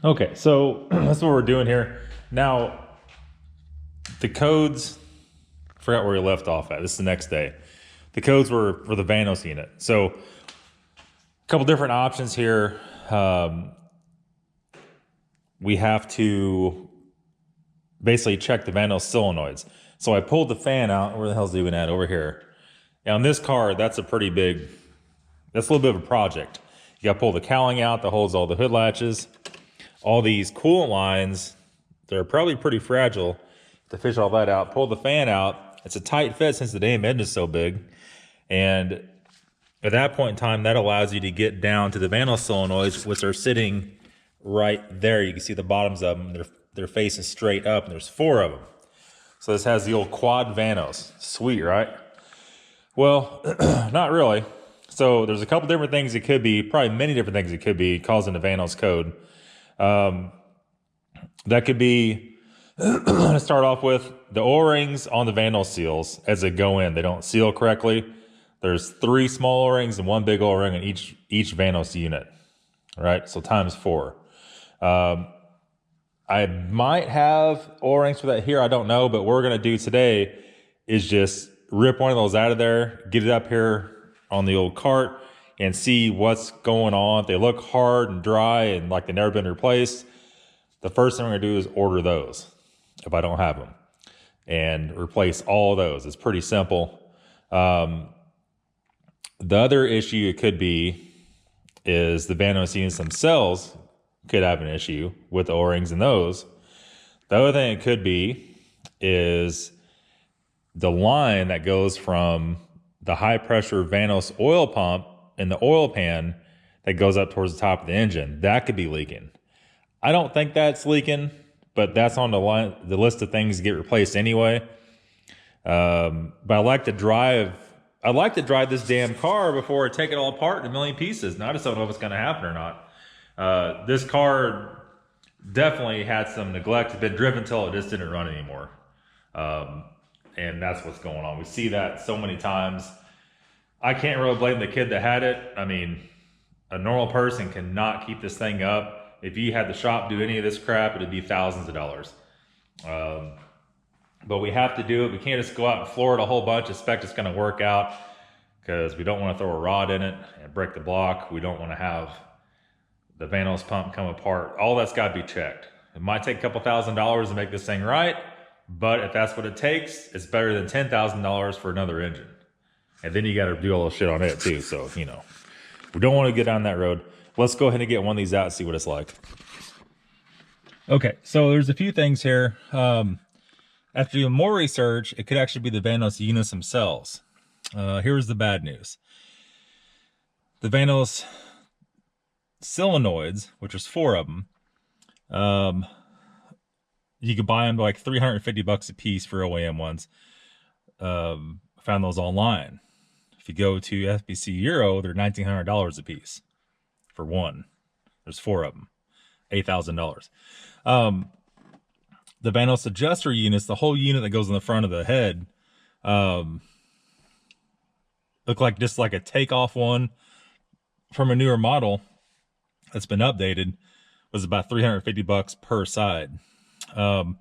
Okay, so that's what we're doing here. Now, the codes, I forgot where we left off at. This is the next day. The codes were for the Vanos unit. So, a couple different options here. We have to basically check the Vanos solenoids. So I pulled the fan out. Where the hell's it even at? Over here. Now, on this car, that's a pretty big, that's a little bit of a project. You got to pull the cowling out that holds all the hood latches. All these coolant lines, they're probably pretty fragile. To fish all that out, pull the fan out. It's a tight fit since the damn engine is so big. And at that point in time, that allows you to get down to the Vanos solenoids, which are sitting right there. You can see the bottoms of them. They're facing straight up, and there's 4 of them. So this has the old quad Vanos. Sweet, right? Well, not really. So there's a couple different things it could be, probably many different things it could be causing the Vanos code. That could be, to start off with, the O-rings on the Vanos seals as they go in. They don't seal correctly. There's 3 small O-rings and 1 big O-ring in each Vanos unit, right? So times 4. I might have O-rings for that here. I don't know, but what we're going to do today is just rip one of those out of there, get it up here on the old cart, and see what's going on. They look hard and dry and like they've never been replaced. The first thing we're going to do is order those if I don't have them and replace all of those. It's pretty simple. The other issue it could be is the Vanos units themselves could have an issue with the O-rings in those. The other thing it could be is the line that goes from the high pressure Vanos oil pump in the oil pan that goes up towards the top of the engine. That could be leaking. I don't think that's leaking, but that's on the list of things to get replaced anyway. But I'd like to drive this damn car before I take it all apart in a million pieces. And I just don't know if it's going to happen or not. This car definitely had some neglect. It's been driven till it just didn't run anymore. And that's what's going on. We see that so many times. I can't really blame the kid that had it. I mean, a normal person cannot keep this thing up. If you had the shop do any of this crap, it'd be thousands of dollars. But we have to do it. We can't just go out and floor it a whole bunch, expect it's going to work out, because we don't want to throw a rod in it and break the block. We don't want to have the Vanos pump come apart. All that's got to be checked. It might take a couple $1,000s to make this thing right, but if that's what it takes, it's better than $10,000 for another engine. And then you got to do all the shit on it too. So, you know, we don't want to get down that road. Let's go ahead and get one of these out and see what it's like. Okay, so there's a few things here. After doing more research, it could actually be the Vanos units themselves. Here's the bad news. The Vanos solenoids, which there's 4 of them, you could buy them like $350 a piece for OEM ones. Found those online. If you go to FBC Euro, they're $1,900 a piece for one. There's 4 of them, $8,000. The Vanos adjuster units, the whole unit that goes in the front of the head, look like just like a takeoff one from a newer model that's been updated, was about $350 per side. So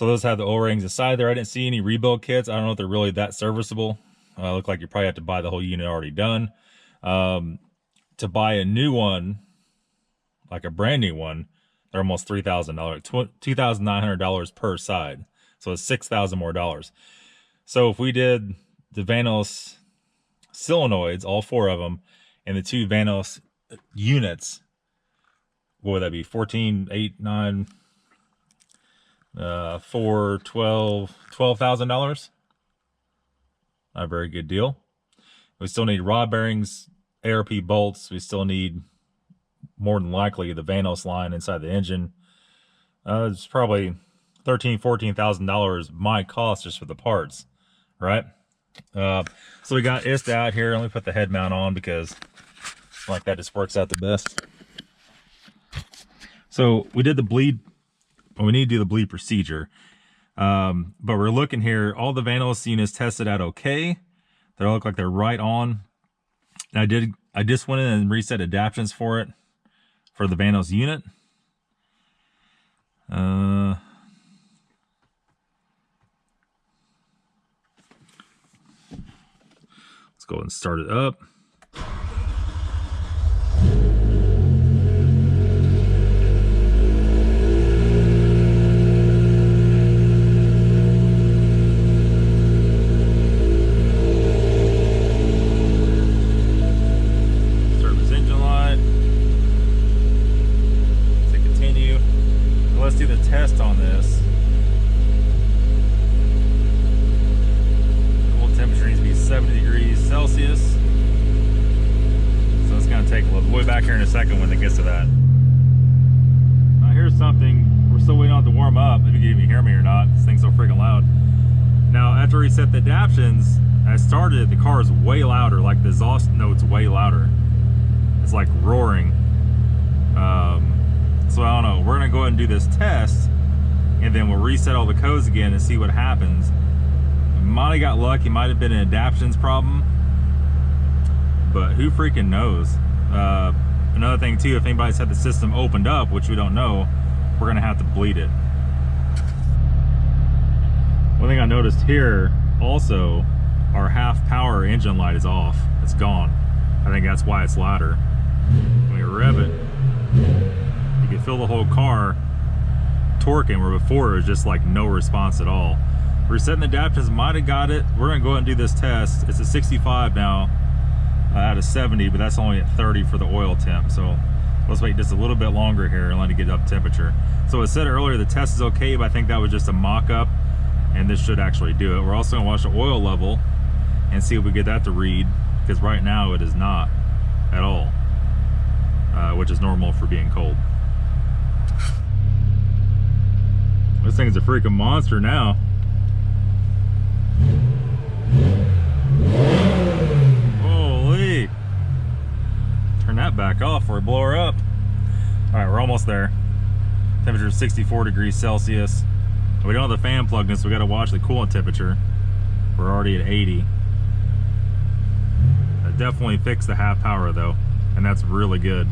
those have the O-rings inside there. I didn't see any rebuild kits. I don't know if they're really that serviceable. Look like you probably have to buy the whole unit already done. To buy a new one, like a brand new one, they're almost $3,000, $2,900 per side. So it's $6,000 more dollars. So if we did the Vanos solenoids, all 4 of them, and the 2 Vanos units, what would that be? 14, 8, 9, 4, 12, $12,000. Not a very good deal. We still need rod bearings, ARP bolts. We still need, more than likely, the Vanos line inside the engine. It's probably $13,000, $14,000 my cost just for the parts, right? So we got IST out here. Let me put the head mount on because like that just works out the best. So we did the bleed. We need to do the bleed procedure. But we're looking here. All the Vanos units tested out okay. They look like they're right on. And I just went in and reset adaptions for it for the Vanos unit. Let's go ahead and start it up. Service engine light. To continue. Let's do the test on this. Temperature needs to be 70 degrees Celsius. So it's going to take a little. We'll be back here in a second when it gets to that. Now here's something. We're still waiting on it to warm up. If you can even hear me or not. This thing's so freaking loud. Now after we set the adaptions, I started it, the car is way louder. Like the exhaust note's way louder. It's like roaring. So I don't know. We're going to go ahead and do this test. And then we'll reset all the codes again and see what happens. Might have got lucky, might have been an adaptions problem, but who freaking knows. Another thing too, if anybody's had the system opened up, which we don't know, we're gonna have to bleed it. One thing I noticed here also, our half power engine light is off. It's gone. I think that's why it's louder. When you rev it, you can feel the whole car torquing, where before it was just like no response at all. Resetting the adapters might have got it. We're gonna go ahead and do this test. It's a 65 now out of 70, but that's only at 30 for the oil temp. So let's wait just a little bit longer here and let it get up temperature. So it said earlier the test is okay, but I think that was just a mock-up, and this should actually do it. We're also gonna watch the oil level and see if we get that to read, because right now it is not at all, which is normal for being cold. This thing's a freaking monster now. Holy! Turn that back off before we blow her up. Alright, we're almost there. Temperature is 64 degrees Celsius. We don't have the fan plugged in, so we gotta watch the coolant temperature. We're already at 80. That definitely fixed the half power though, and that's really good.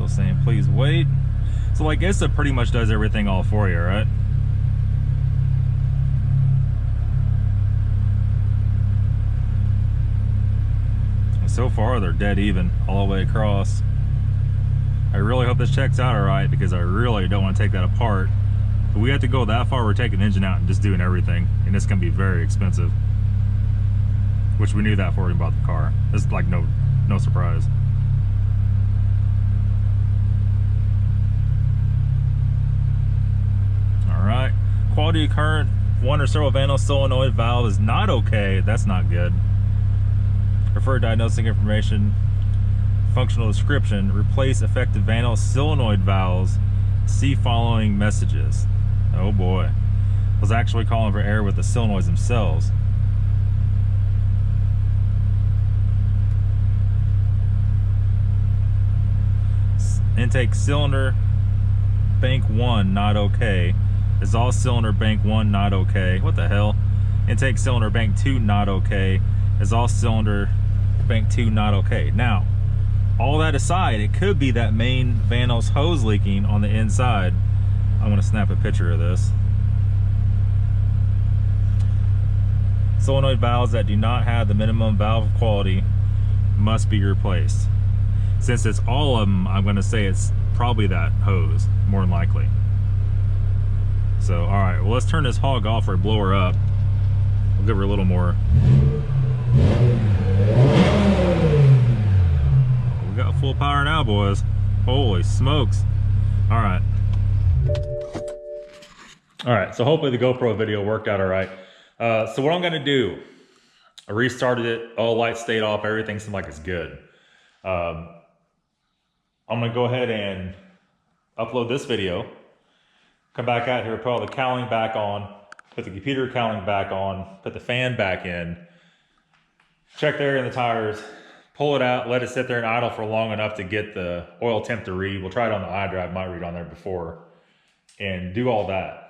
Saying please wait. So like ISA pretty much does everything all for you, right? And so far they're dead even all the way across. I really hope this checks out all right, because I really don't want to take that apart. If we have to go that far, we're taking the engine out and just doing everything, and it's gonna be very expensive, which we knew that before we bought the car. It's like no surprise. Alright, quality of current, one or several Vanos solenoid valve is not okay. That's not good. Preferred diagnostic information, functional description, replace affected Vanos solenoid valves, see following messages. Oh boy. I was actually calling for error with the solenoids themselves. Intake cylinder bank 1 not okay. Exhaust cylinder bank 1 not okay. What the hell? Intake cylinder bank 2 not okay. Exhaust cylinder bank 2 not okay. Now, all that aside, it could be that main Vanos hose leaking on the inside. I'm gonna snap a picture of this. Solenoid valves that do not have the minimum valve quality must be replaced. Since it's all of them, I'm gonna say it's probably that hose, more than likely. So, all right, well, let's turn this hog off or blow her up. We'll give her a little more. We got full power now, boys. Holy smokes. All right. All right, so hopefully the GoPro video worked out all right. So what I'm gonna do, I restarted it, all lights stayed off, everything seemed like it's good. I'm gonna go ahead and upload this video, come back out here, put all the cowling back on, put the computer cowling back on, put the fan back in, check the air in the tires, pull it out, let it sit there and idle for long enough to get the oil temp to read. We'll try it on the iDrive, might read on there before, and do all that.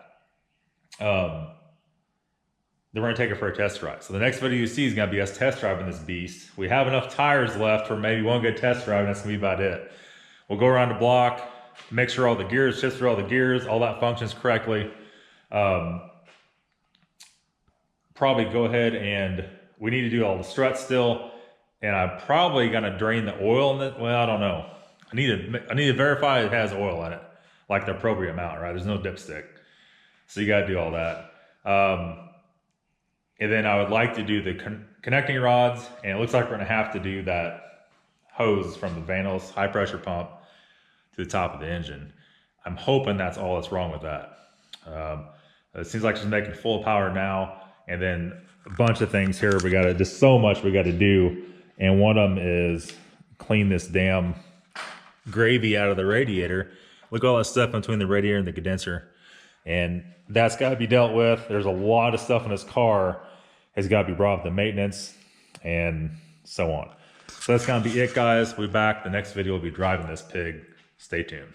then we're gonna take it for a test drive. So the next video you see is gonna be us test driving this beast. We have enough tires left for maybe one good test drive, and that's gonna be about it. We'll go around the block, make sure all the gears, shift through all the gears, all that functions correctly. Probably go ahead and we need to do all the struts still. And I'm probably gonna drain the oil in it. Well, I don't know. I need to verify it has oil in it, like the appropriate amount, right? There's no dipstick. So you gotta do all that. And then I would like to do the connecting rods, and it looks like we're gonna have to do that hose from the Vanos high pressure pump to the top of the engine. I'm hoping that's all that's wrong with that. It seems like she's making full power now, and then a bunch of things here. We gotta, just so much we gotta do. And one of them is clean this damn gravy out of the radiator. Look at all that stuff between the radiator and the condenser. And that's gotta be dealt with. There's a lot of stuff in this car has gotta be brought up to maintenance and so on. So that's gonna be it, guys. We'll be back. The next video will be driving this pig. Stay tuned.